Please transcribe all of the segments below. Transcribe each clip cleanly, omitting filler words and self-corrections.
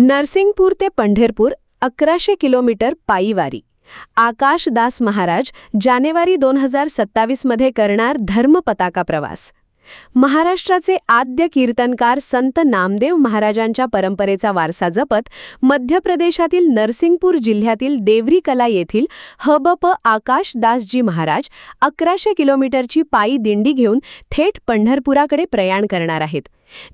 नरसिंगपूर ते पंढरपूर 1100 किलोमीटर पायी वारी. आकाश दास महाराज जानेवारी 2027 मध्ये करणार धर्मपताका प्रवास. महाराष्ट्राचे आद्य कीर्तनकार संत नामदेव महाराजांच्या परंपरेचा वारसा जपत मध्य प्रदेशातील नरसिंगपूर जिल्ह्यातील देवरीकला येथील हबप आकाशदासजी महाराज 1100 किलोमीटरची पायी दिंडी घेऊन थेट पंढरपुराकडे प्रयाण करणार आहेत.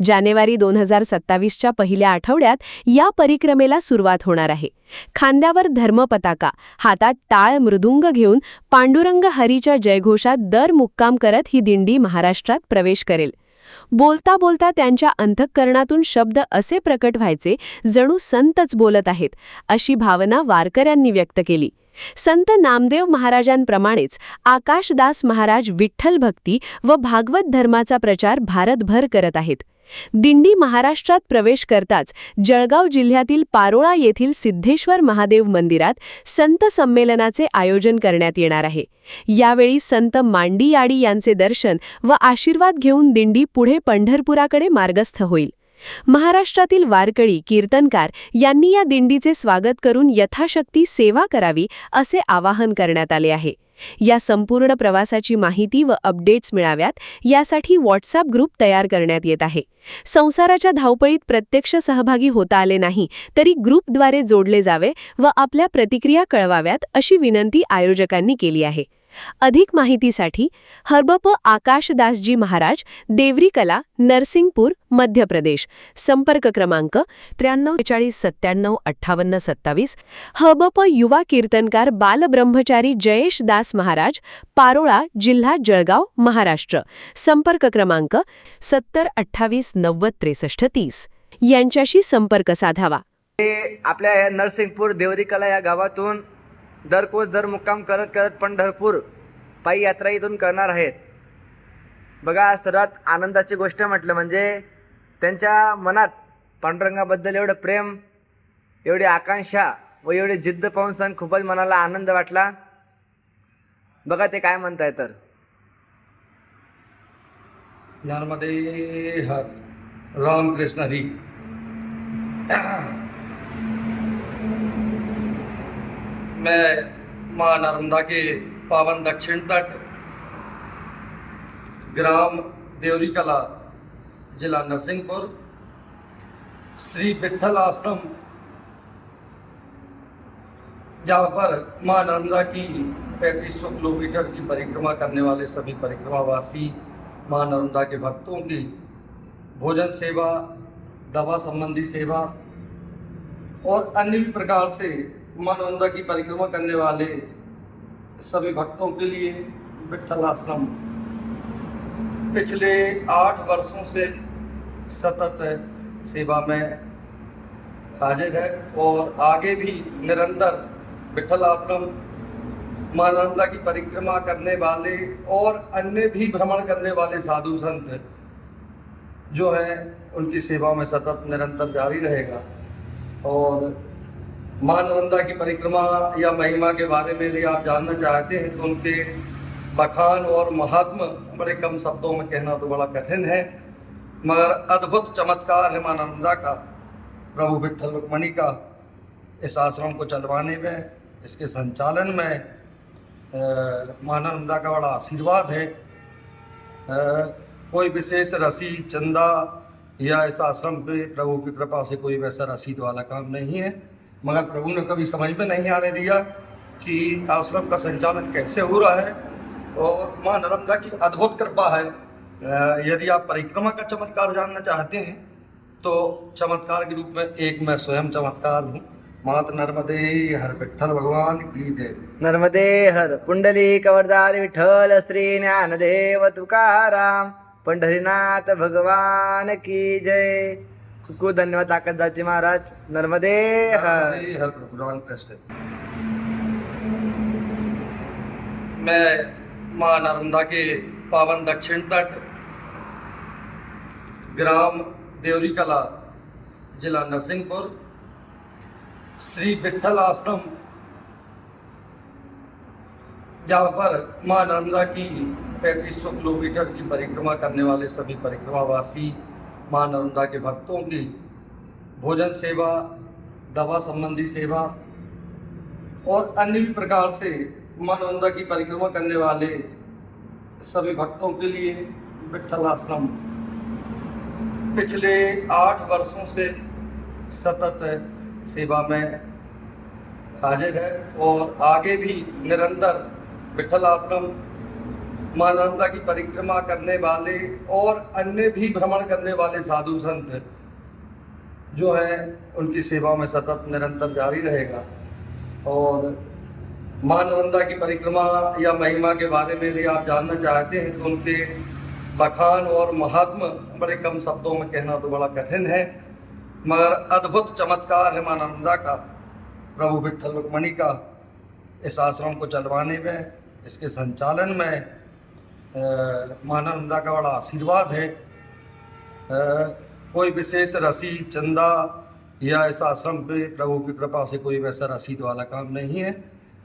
जानेवारी 2027च्या पहिल्या आठवड्यात या परिक्रमेला सुरुवात होणार आहे. खांद्यावर धर्मपताका, हातात टाळ मृदुंग घेऊन पांडुरंग हरीच्या जयघोषात दर मुक्काम करत ही दिंडी महाराष्ट्रात प्रवेश करेल. बोलता बोलता त्यांच्या अंतःकरणातून शब्द असे प्रकट व्हायचे जणू संतच बोलत आहेत, अशी भावना वारकऱ्यांनी व्यक्त केली. संत नामदेव महाराजांप्रमाणेच आकाशदास महाराज विठ्ठल भक्ती व भागवत धर्माचा प्रचार भारतभर करत आहेत. दिंडी महाराष्ट्रात प्रवेश करताच जळगाव जिल्ह्यातील पारोळा येथील सिद्धेश्वर महादेव मंदिरात संत संमेलनाचे आयोजन करण्यात येणार आहे. यावेळी संत मांडीयाडी यांचे दर्शन व आशीर्वाद घेऊन दिंडी पुढे पंढरपुराकडे मार्गस्थ होईल. महाराष्ट्रातील वारकरी कीर्तनकार यांनी या दिंडीचे स्वागत करून यथाशक्ती सेवा करावी असे आवाहन करण्यात आले आहे. या संपूर्ण प्रवासाची माहिती व अपडेट्स मिळाव्यात यासाठी व्हॉट्सअप ग्रुप तयार करण्यात येत आहे. संसाराच्या धावपळीत प्रत्यक्ष सहभागी होता आले नाही तरी ग्रुपद्वारे जोडले जावे व आपल्या प्रतिक्रिया कळवाव्यात अशी विनंती आयोजकांनी केली आहे. अधिक माहितीसाठी हबप आकाशदासजी महाराज, देवरीकला, नरसिंगपूर, मध्य प्रदेश. संपर्क क्रमांक 9340975827. हबप युवा कीर्तनकार बालब्रह्मचारी जयेश दास महाराज, पारोळा, जिल्हा जळगाव, महाराष्ट्र. संपर्क क्रमांक 7028906330 यांच्याशी संपर्क साधावा. आपल्या नरसिंगपूर देवरीकला या गावातून दर मुक्काम करत करत पंढरपूर पायी यात्रा इथून करणार आहेत. बघा, सर्वात आनंदाची गोष्ट म्हटलं म्हणजे त्यांच्या मनात पांडुरंगाबद्दल एवढं प्रेम, एवढी आकांक्षा व एवढी जिद्द पाहून सण खूपच मनाला आनंद वाटला. बघा ते काय म्हणताय तर, नर्मदे हर रामकृष्ण हरी. मैं माँ नर्मदा के पावन दक्षिण तट ग्राम देवरीकला जिला नरसिंहपुर श्री विठ्ठल आश्रम, जहाँ पर माँ नर्मदा की 3500 किलोमीटर की परिक्रमा करने वाले सभी परिक्रमावासी माँ नर्मदा के भक्तों की भोजन सेवा, दवा संबंधी सेवा और अन्य भी प्रकार से माँ नर्मदा की परिक्रमा करने वाले सभी भक्तों के लिए विठ्ठल आश्रम पिछले 8 वर्षों से सतत सेवा में हाजिर है और आगे भी निरंतर विठ्ठल आश्रम माँ नर्मदा की परिक्रमा करने वाले और अन्य भी भ्रमण करने वाले साधु संत जो हैं उनकी सेवा में सतत निरंतर जारी रहेगा. और माँ नर्मदा की परिक्रमा या महिमा के बारे में यदि आप जानना चाहते हैं तो उनके बखान और महात्म बड़े कम शब्दों में कहना तो बड़ा कठिन है, मगर अद्भुत चमत्कार है माँ नर्मदा का, प्रभु विठ्ठल रुक्मणी का इस आश्रम को चलवाने में, इसके संचालन में माँ नर्मदा का बड़ा आशीर्वाद है. कोई विशेष रसीद, चंदा या इस आश्रम पे प्रभु की कृपा से कोई वैसा रसीद वाला काम नहीं है, मगर प्रभु ने कभी समझ में नहीं आने दिया कि आश्रम का संचालन कैसे हो रहा है. और माँ नर्मदा की अद्भुत कृपा है. यदि आप परिक्रमा का चमत्कार जानना चाहते हैं तो चमत्कार के रूप में एक मैं स्वयं चमत्कार हूँ. मात नर्मदे हर विठ्ठल भगवान की जय. नर्मदे हर पुंडलिक वरदारी विठ्ठल श्री ज्ञानदेव तुकाराम, पंढरीनाथ भगवान की जय. खूप खूप धन्यवाद आकाशदासजी महाराज. नर्मदे हर. हर प्रभु रामकृष्ण. मैं माँ नर्मदा के पावन दक्षिण तट ग्राम देवरीकला जिला नरसिंहपुर श्री विठ्ठल आश्रम, जहाँ पर माँ नर्मदा की 3500 किलोमीटर की परिक्रमा करने वाले सभी परिक्रमावासी माँ नर्मदा के भक्तों की भोजन सेवा, दवा संबंधी सेवा और अन्य भी प्रकार से मां नर्मदा की परिक्रमा करने वाले सभी भक्तों के लिए विठ्ठल आश्रम पिछले 8 वर्षों से सतत सेवा में हाजिर है और आगे भी निरंतर विठ्ठल आश्रम मां नर्मदा की परिक्रमा करने वाले और अन्य भी भ्रमण करने वाले साधु संत जो हैं उनकी सेवा में सतत निरंतर जारी रहेगा। और मां नर्मदा की परिक्रमा या महिमा के बारे में यदि आप जानना चाहते हैं तो उनके बखान और महात्म बड़े कम शब्दों में कहना तो बड़ा कठिन है, मगर अद्भुत चमत्कार है मां नर्मदा का, प्रभु विठ्ठल रुक्मणी का इस आश्रम को चलवाने में, इसके संचालन में मां नर्मदा का बड़ा आशीर्वाद है। कोई विशेष रसीद, चंदा या इस आश्रम पे प्रभु की कृपा से कोई वैसा रसीद वाला काम नहीं है,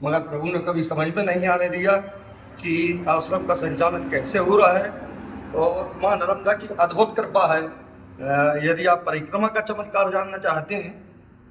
मगर प्रभु ने कभी समझ में नहीं आने दिया कि आश्रम का संचालन कैसे हो रहा है और मां नर्मदा की अद्भुत कृपा है। यदि आप परिक्रमा का चमत्कार जानना चाहते हैं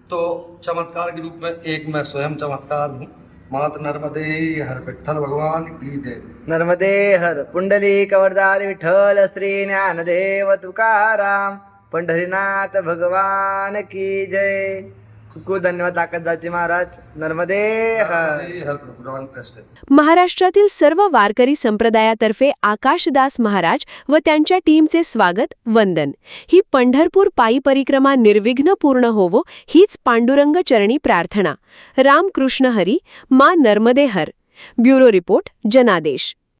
तो चमत्कार के रूप में एक मैं स्वयं चमत्कार हूँ। मात नर्मदे हर विठ्ठल भगवान की जय। नर्मदे हर पुंडलिक वरदारी विठ्ठल श्री ज्ञानदेव तुकाराम पंढरीनाथ भगवान की जय। खूप खूप धन्यवाद ताकददाची महाराज। नर्मदे हर। नर्मदे हर भगवान कृष्ण। महाराष्ट्रातील सर्व वारकरी संप्रदायातर्फे आकाशदास महाराज व त्यांच्या टीमचे स्वागत, वंदन। ही पंढरपूर पायी परिक्रमा निर्विघ्न पूर्ण होवो हीच पांडुरंग चरणी प्रार्थना। रामकृष्ण हरी, मां नर्मदे हर। ब्युरो रिपोर्ट, जनादेश।